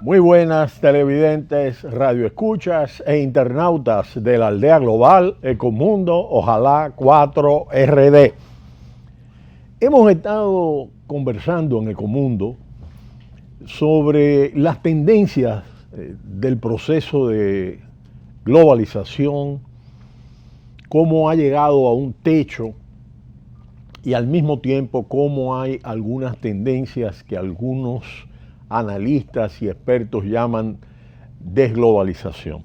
Muy buenas televidentes, radioescuchas e internautas de la aldea global Ecomundo, ojalá 4RD. Hemos estado conversando en Ecomundo sobre las tendencias del proceso de globalización, cómo ha llegado a un techo y al mismo tiempo cómo hay algunas tendencias que algunos analistas y expertos llaman desglobalización.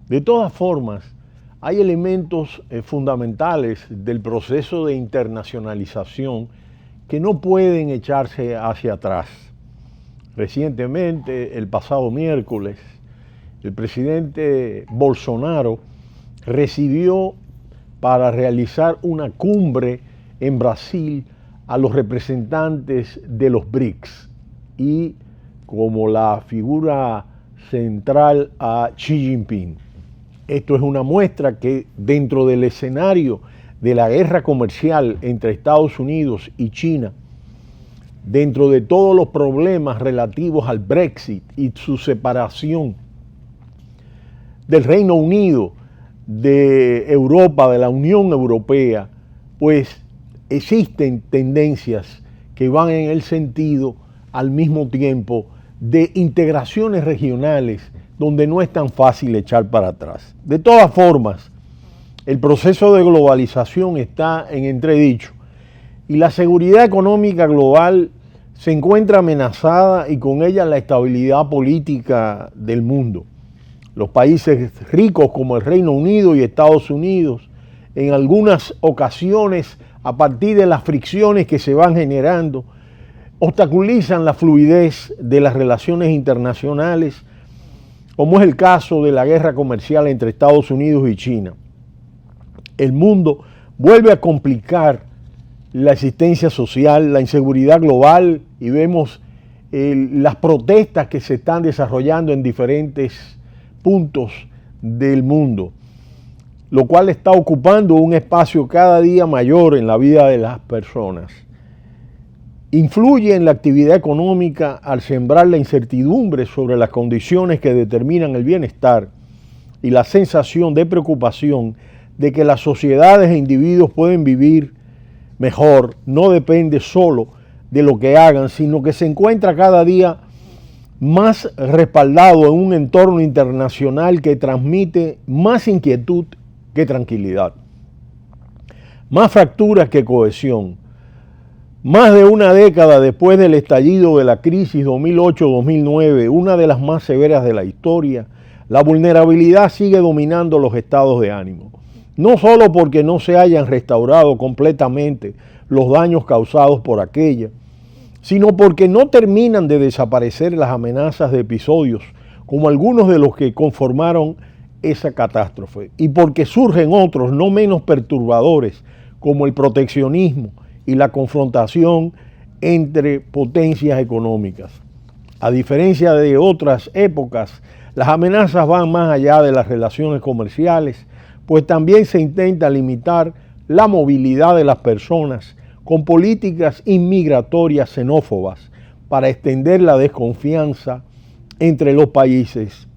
De todas formas, hay elementos fundamentales del proceso de internacionalización que no pueden echarse hacia atrás. Recientemente, el pasado miércoles, el presidente Bolsonaro recibió para realizar una cumbre en Brasil a los representantes de los BRICS y como la figura central a Xi Jinping. Esto es una muestra que dentro del escenario de la guerra comercial entre Estados Unidos y China, dentro de todos los problemas relativos al Brexit y su separación del Reino Unido, de Europa, de la Unión Europea, pues existen tendencias que van en el sentido al mismo tiempo de integraciones regionales donde no es tan fácil echar para atrás. De todas formas, el proceso de globalización está en entredicho y la seguridad económica global se encuentra amenazada y con ella la estabilidad política del mundo. Los países ricos como el Reino Unido y Estados Unidos, en algunas ocasiones, a partir de las fricciones que se van generando, obstaculizan la fluidez de las relaciones internacionales, como es el caso de la guerra comercial entre Estados Unidos y China. El mundo vuelve a complicar la existencia social, la inseguridad global y vemos las protestas que se están desarrollando en diferentes puntos del mundo, lo cual está ocupando un espacio cada día mayor en la vida de las personas. Influye en la actividad económica al sembrar la incertidumbre sobre las condiciones que determinan el bienestar y la sensación de preocupación de que las sociedades e individuos pueden vivir mejor. No depende solo de lo que hagan, sino que se encuentra cada día más respaldado en un entorno internacional que transmite más inquietud que tranquilidad, más fracturas que cohesión. Más de una década después del estallido de la crisis 2008-2009, una de las más severas de la historia, la vulnerabilidad sigue dominando los estados de ánimo. No solo porque no se hayan restaurado completamente los daños causados por aquella, sino porque no terminan de desaparecer las amenazas de episodios como algunos de los que conformaron esa catástrofe, y porque surgen otros no menos perturbadores como el proteccionismo y la confrontación entre potencias económicas. A diferencia de otras épocas, las amenazas van más allá de las relaciones comerciales, pues también se intenta limitar la movilidad de las personas con políticas inmigratorias xenófobas para extender la desconfianza entre los países.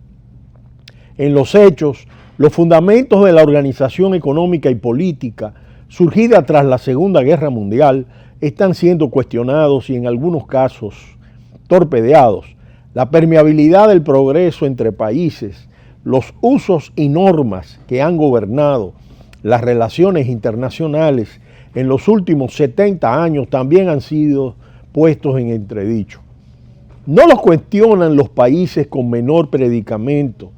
En los hechos, los fundamentos de la organización económica y política surgida tras la Segunda Guerra Mundial están siendo cuestionados y en algunos casos torpedeados. La permeabilidad del progreso entre países, los usos y normas que han gobernado las relaciones internacionales en los últimos 70 años también han sido puestos en entredicho. No los cuestionan los países con menor predicamento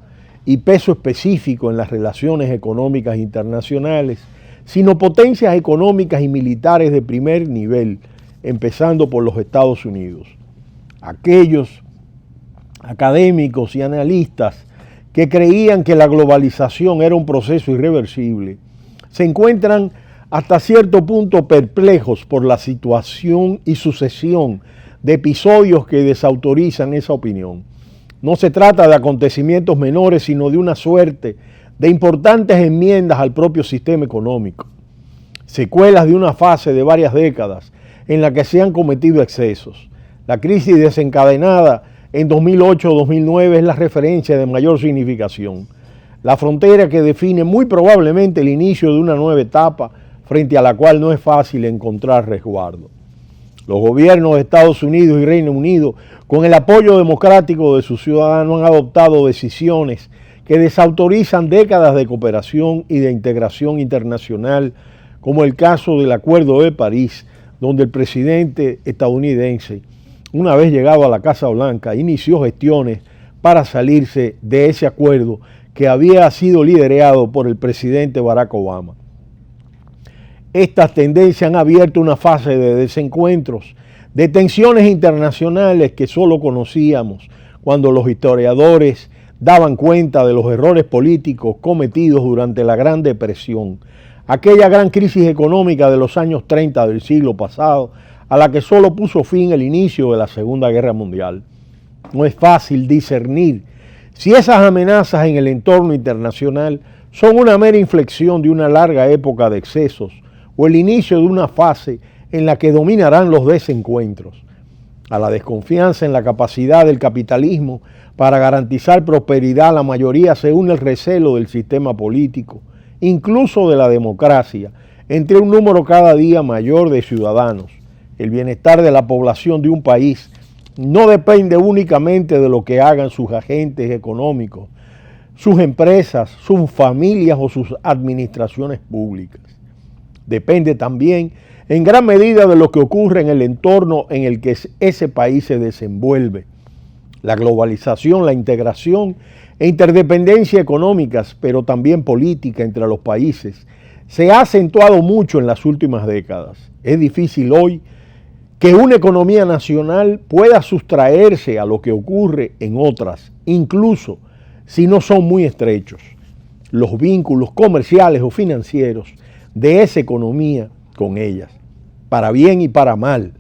y peso específico en las relaciones económicas internacionales, sino potencias económicas y militares de primer nivel, empezando por los Estados Unidos. Aquellos académicos y analistas que creían que la globalización era un proceso irreversible, se encuentran hasta cierto punto perplejos por la situación y sucesión de episodios que desautorizan esa opinión. No se trata de acontecimientos menores, sino de una suerte de importantes enmiendas al propio sistema económico, secuelas de una fase de varias décadas en la que se han cometido excesos. La crisis desencadenada en 2008-2009 es la referencia de mayor significación. La frontera que define muy probablemente el inicio de una nueva etapa frente a la cual no es fácil encontrar resguardo. Los gobiernos de Estados Unidos y Reino Unido, con el apoyo democrático de sus ciudadanos, han adoptado decisiones que desautorizan décadas de cooperación y de integración internacional, como el caso del Acuerdo de París, donde el presidente estadounidense, una vez llegado a la Casa Blanca, inició gestiones para salirse de ese acuerdo que había sido liderado por el presidente Barack Obama. Estas tendencias han abierto una fase de desencuentros, de tensiones internacionales que solo conocíamos cuando los historiadores daban cuenta de los errores políticos cometidos durante la Gran Depresión, aquella gran crisis económica de los años 30 del siglo pasado, a la que solo puso fin el inicio de la Segunda Guerra Mundial. No es fácil discernir si esas amenazas en el entorno internacional son una mera inflexión de una larga época de excesos o el inicio de una fase en la que dominarán los desencuentros. A la desconfianza en la capacidad del capitalismo para garantizar prosperidad a la mayoría se une el recelo del sistema político, incluso de la democracia, entre un número cada día mayor de ciudadanos. El bienestar de la población de un país no depende únicamente de lo que hagan sus agentes económicos, sus empresas, sus familias o sus administraciones públicas. Depende también en gran medida de lo que ocurre en el entorno en el que ese país se desenvuelve. La globalización, la integración e interdependencia económicas, pero también política entre los países, se ha acentuado mucho en las últimas décadas. Es difícil hoy que una economía nacional pueda sustraerse a lo que ocurre en otras, incluso si no son muy estrechos. Los vínculos comerciales o financieros de esa economía con ellas, para bien y para mal.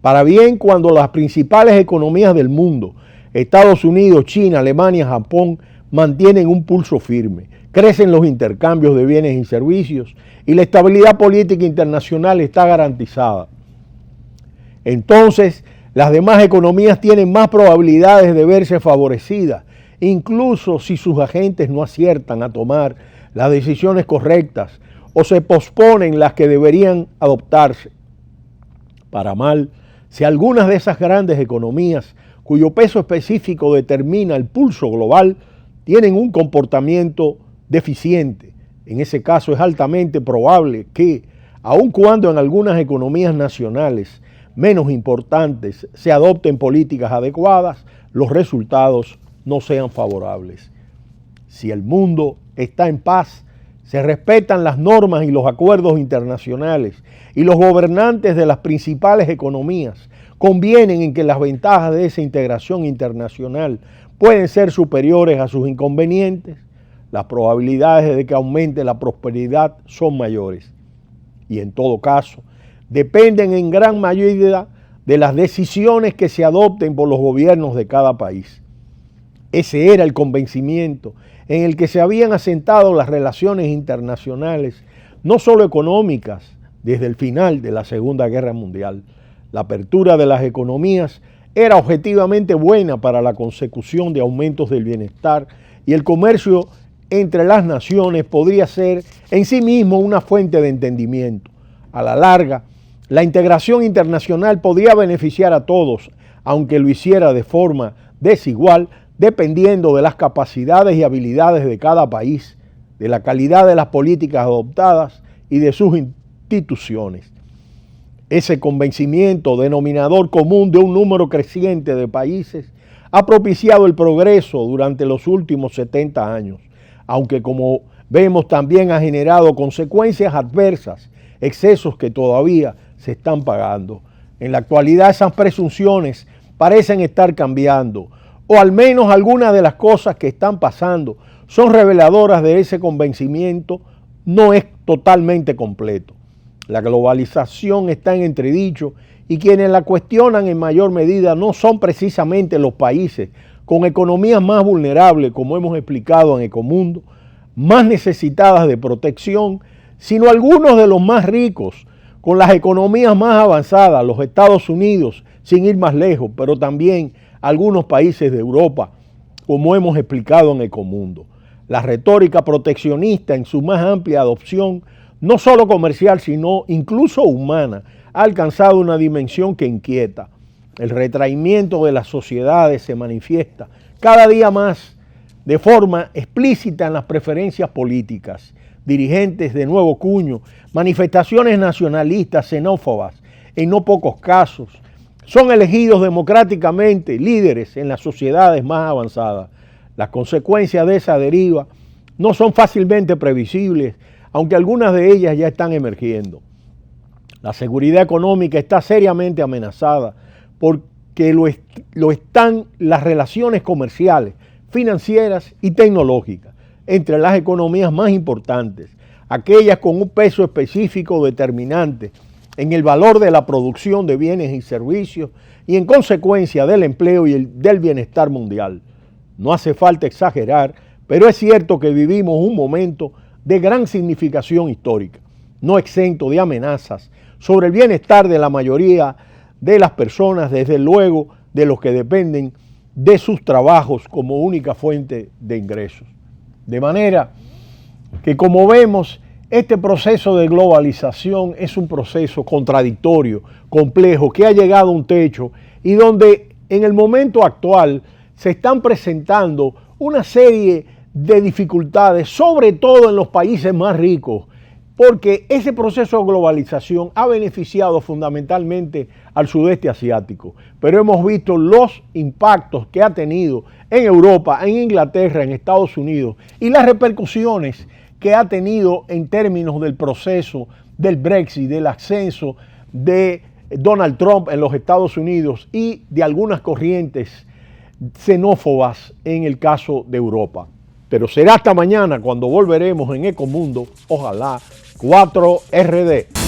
Para bien cuando las principales economías del mundo, Estados Unidos, China, Alemania, Japón, mantienen un pulso firme, crecen los intercambios de bienes y servicios y la estabilidad política internacional está garantizada. Entonces, las demás economías tienen más probabilidades de verse favorecidas, incluso si sus agentes no aciertan a tomar las decisiones correctas o se posponen las que deberían adoptarse. Para mal, si algunas de esas grandes economías, cuyo peso específico determina el pulso global, tienen un comportamiento deficiente, en ese caso es altamente probable que, aun cuando en algunas economías nacionales menos importantes se adopten políticas adecuadas, los resultados no sean favorables. Si el mundo está en paz, se respetan las normas y los acuerdos internacionales y los gobernantes de las principales economías convienen en que las ventajas de esa integración internacional pueden ser superiores a sus inconvenientes, las probabilidades de que aumente la prosperidad son mayores. Y en todo caso, dependen en gran medida de las decisiones que se adopten por los gobiernos de cada país. Ese era el convencimiento en el que se habían asentado las relaciones internacionales, no solo económicas, desde el final de la Segunda Guerra Mundial. La apertura de las economías era objetivamente buena para la consecución de aumentos del bienestar y el comercio entre las naciones podría ser en sí mismo una fuente de entendimiento. A la larga, la integración internacional podría beneficiar a todos, aunque lo hiciera de forma desigual, dependiendo de las capacidades y habilidades de cada país, de la calidad de las políticas adoptadas y de sus instituciones. Ese convencimiento, denominador común de un número creciente de países, ha propiciado el progreso durante los últimos 70 años, aunque como vemos también ha generado consecuencias adversas, excesos que todavía se están pagando. En la actualidad esas presunciones parecen estar cambiando, o al menos algunas de las cosas que están pasando son reveladoras de ese convencimiento, no es totalmente completo. La globalización está en entredicho y quienes la cuestionan en mayor medida no son precisamente los países con economías más vulnerables, como hemos explicado en Ecomundo, más necesitadas de protección, sino algunos de los más ricos, con las economías más avanzadas, los Estados Unidos, sin ir más lejos, pero también algunos países de Europa, como hemos explicado en Ecomundo. La retórica proteccionista en su más amplia adopción, no solo comercial, sino incluso humana, ha alcanzado una dimensión que inquieta. El retraimiento de las sociedades se manifiesta cada día más de forma explícita en las preferencias políticas. Dirigentes de nuevo cuño, manifestaciones nacionalistas, xenófobas, en no pocos casos, son elegidos democráticamente líderes en las sociedades más avanzadas. Las consecuencias de esa deriva no son fácilmente previsibles, aunque algunas de ellas ya están emergiendo. La seguridad económica está seriamente amenazada porque lo están las relaciones comerciales, financieras y tecnológicas entre las economías más importantes, aquellas con un peso específico determinante en el valor de la producción de bienes y servicios y en consecuencia del empleo y del bienestar mundial. No hace falta exagerar, pero es cierto que vivimos un momento de gran significación histórica, no exento de amenazas sobre el bienestar de la mayoría de las personas, desde luego de los que dependen de sus trabajos como única fuente de ingresos. De manera que, como vemos, este proceso de globalización es un proceso contradictorio, complejo, que ha llegado a un techo y donde en el momento actual se están presentando una serie de dificultades, sobre todo en los países más ricos, porque ese proceso de globalización ha beneficiado fundamentalmente al sudeste asiático, pero hemos visto los impactos que ha tenido en Europa, en Inglaterra, en Estados Unidos y las repercusiones que ha tenido en términos del proceso del Brexit, del ascenso de Donald Trump en los Estados Unidos y de algunas corrientes xenófobas en el caso de Europa. Pero será hasta mañana cuando volveremos en Ecomundo, ojalá 4RD.